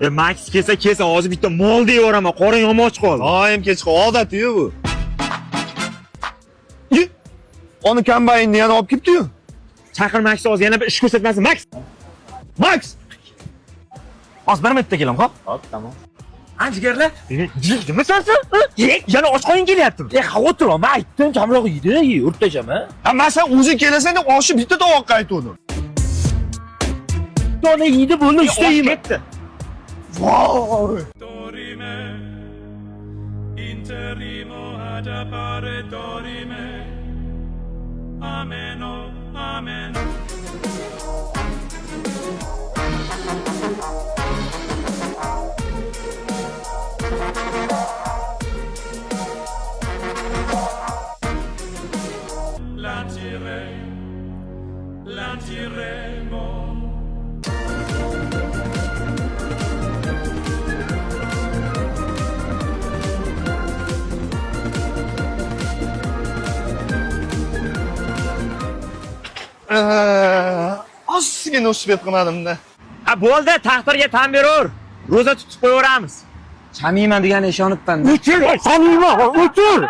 Max kelsa, hozir bitta mol deyveraman, qorin yomoch qoldi. Doim kechqurun odatiyu bu. Onu kombaynni yana olib kelibdi-yu. Chaqir Max hozir yana bir ish ko'rsatmasin. Max! Max! Hozir bir minutda kelam, xo'p? Hop, tamam. Anjigarlar, yedimi sensan? Yana och qo'ying kelyaptimi? Xavotir olma, aytdim, kamroq yeydi, o'rtasham, ha? Ama sen o'zing kelasan deb oshi bitta tovoqqa aytdim. Dona yeydi, bo'ldi, Usta usta yeyman. ketdi. Voy! Dorime, interimo ad appare dorime. Ameno, ameno. Lanciremo. Ozgina ushbet qilmadim-da. Ha, bo'ldi, taqdirga tan beraver. Ro'za tutib qo'yaveramiz. Chamayman degan ishonibman. O'tir, saniyman, o'tir.